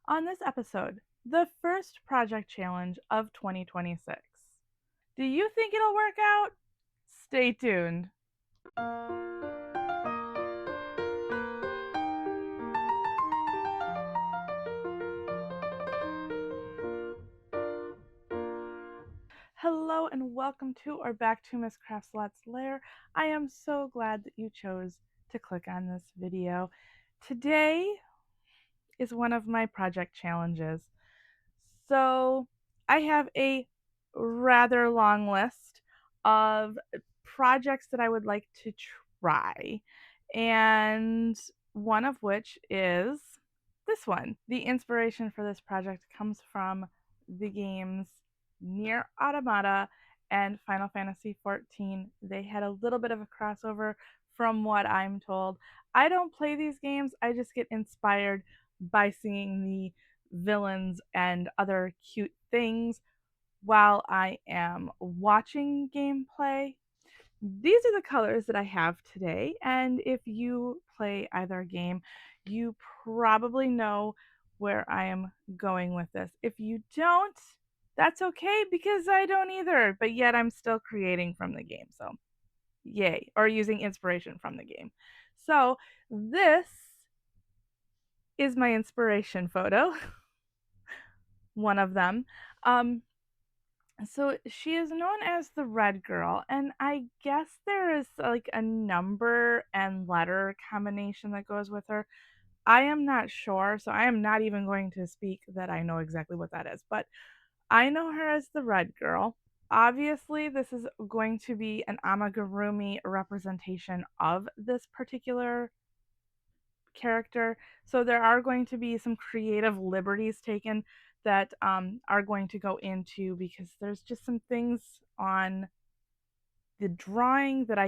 On this episode, the first project challenge of 2026. Do you think it'll work out? Stay tuned. Hello and welcome to or back to Miss Craftsalot's Lair. I am so glad that you chose to click on this video. Today is one of my project challenges. So I have a rather long list of projects that I would like to try, and one of which is this one. The inspiration for this project comes from the games NieR Automata and Final Fantasy XIV. They had a little bit of a crossover from what I'm told. I don't play these games, I just get inspired by seeing the villains and other cute things while I am watching gameplay. These are the colors that I have today, and if you play either game, you probably know where I am going with this. If you don't, that's okay because I don't either, but yet I'm still creating from the game. So, yay, or using inspiration from the game. So, this is my inspiration photo, one of them. Um, So she is known as the Red Girl, and I guess there is like a number and letter combination that goes with her. I am not sure, so I am not even going to speak that I know exactly what that is, but I know her as the Red Girl. Obviously, this is going to be an amigurumi representation of this particular character. So there are going to be some creative liberties taken that are going to go into because there's just some things on the drawing that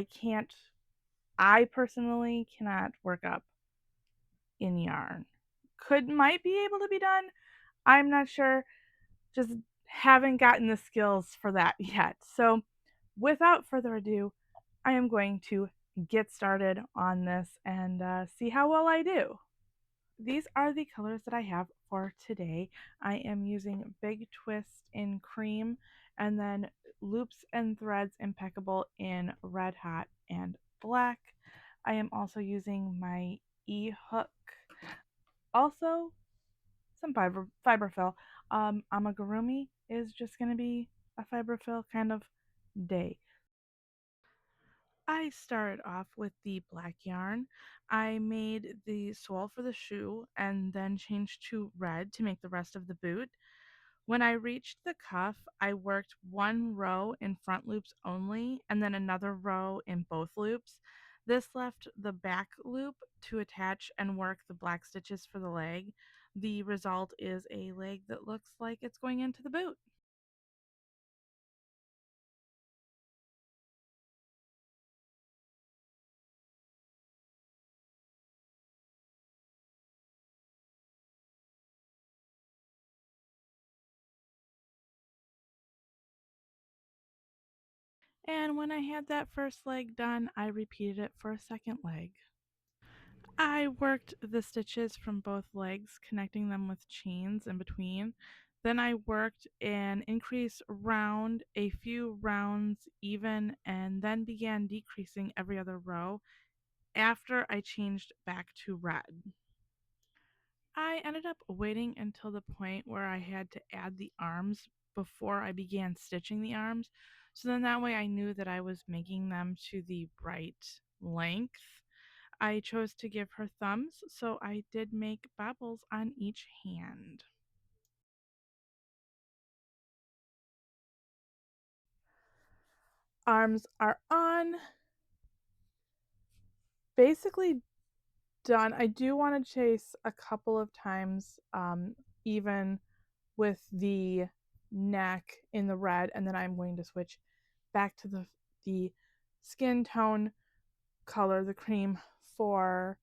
I personally cannot work up in yarn. Might be able to be done. I'm not sure. Just haven't gotten the skills for that yet. So without further ado, I am going to get started on this and see how well I do. These are the colors that I have for today. I am using Big Twist in cream and then Loops and Threads Impeccable in red hot and black. I am also using my E-hook. Also, some fiberfill. Amigurumi is just going to be a fiberfill kind of day. I started off with the black yarn. I made the sole for the shoe and then changed to red to make the rest of the boot. When I reached the cuff, I worked one row in front loops only and then another row in both loops. This left the back loop to attach and work the black stitches for the leg. The result is a leg that looks like it's going into the boot. And when I had that first leg done, I repeated it for a second leg. I worked the stitches from both legs, connecting them with chains in between. Then I worked an increase round, a few rounds even, and then began decreasing every other row after I changed back to red. I ended up waiting until the point where I had to add the arms before I began stitching the arms. So then that way I knew that I was making them to the right length. I chose to give her thumbs, so I did make bobbles on each hand. Arms are on. Basically done. I do want to chase a couple of times, even with the neck in the red, and then I'm going to switch back to the skin tone color, the cream, for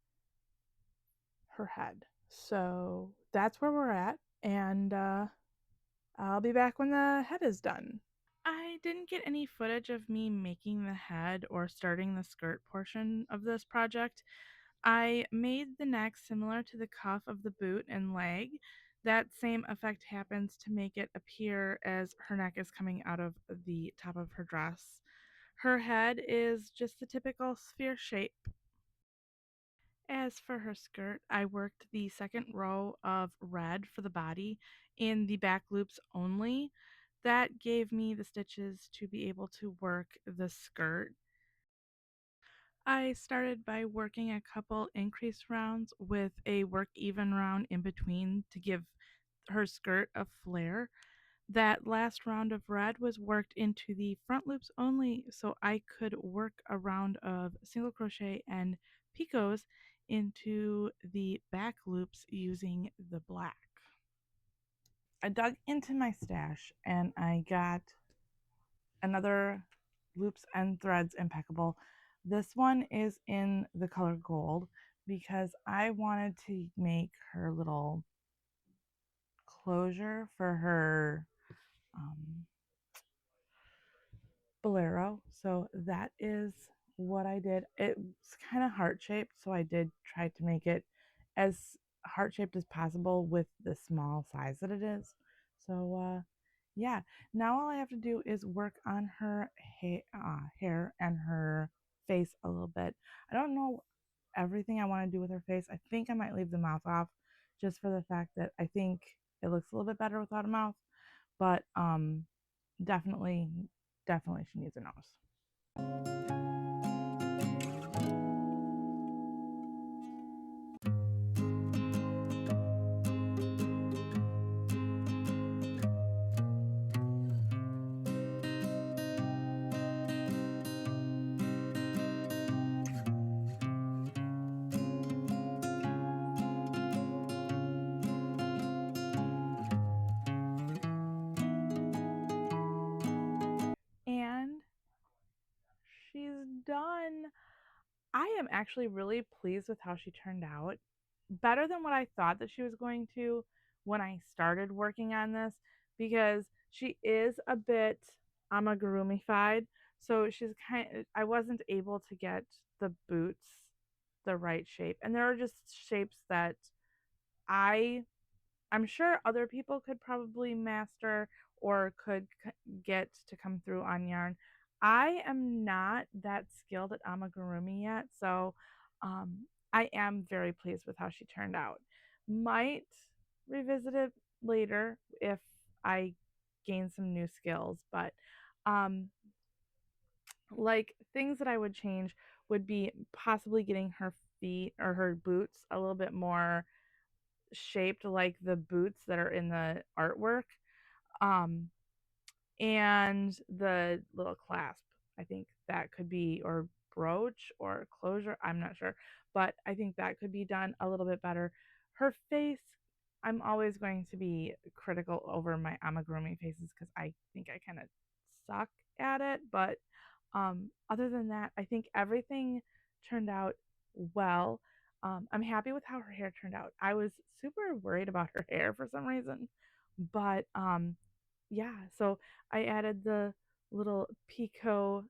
her head. So that's where we're at, and I'll be back when the head is done. I didn't get any footage of me making the head or starting the skirt portion of this project. I made the neck similar to the cuff of the boot and leg. that same effect happens to make it appear as her neck is coming out of the top of her dress. Her head is just the typical sphere shape. As for her skirt, I worked the second row of red for the body in the back loops only. That gave me the stitches to be able to work the skirt. I started by working a couple increase rounds with a work even round in between to give her skirt a flare. That last round of red was worked into the front loops only, so I could work a round of single crochet and picots into the back loops using the black. I dug into my stash and I got another loops and threads impeccable. This one is in the color gold because I wanted to make her little closure for her bolero. So that is what I did. It's kind of heart shaped, so I did try to make it as heart shaped as possible with the small size that it is. So yeah, now all I have to do is work on her hair and her face a little bit. I don't know everything I want to do with her face. I think I might leave the mouth off just for the fact that I think it looks a little bit better without a mouth, but definitely, definitely she needs a nose. And she's done. I am actually really pleased with how she turned out. Better than what I thought that she was going to when I started working on this, because she is a bit amigurumified. So she's I wasn't able to get the boots the right shape. And there are just shapes that I I'm sure other people could probably master or could get to come through on yarn. I am not that skilled at amigurumi yet, so I am very pleased with how she turned out. Might revisit it later if I gain some new skills, but um, like things that I would change would be possibly getting her feet or her boots a little bit more shaped like the boots that are in the artwork. Um, and the little clasp, I think that could be, or brooch or closure, I'm not sure, but I think that could be done a little bit better. Her face, I'm always going to be critical over my amigurumi faces because I think I kind of suck at it, but other than that, I think everything turned out well. I'm happy with how her hair turned out. I was super worried about her hair for some reason, but yeah, so I added the little picot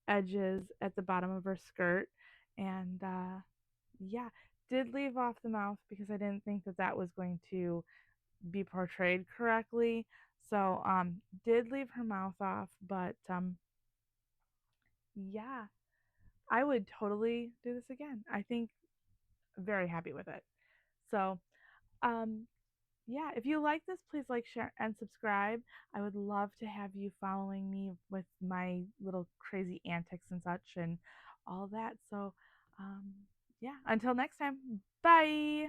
edges at the bottom of her skirt, and yeah, did leave off the mouth because I didn't think that that was going to be portrayed correctly. So did leave her mouth off, but yeah, I would totally do this again. I think very happy with it. So um yeah, if you like this, please like, share, and subscribe. I would love to have you following me with my little crazy antics and such and all that. So, yeah, until next time, bye.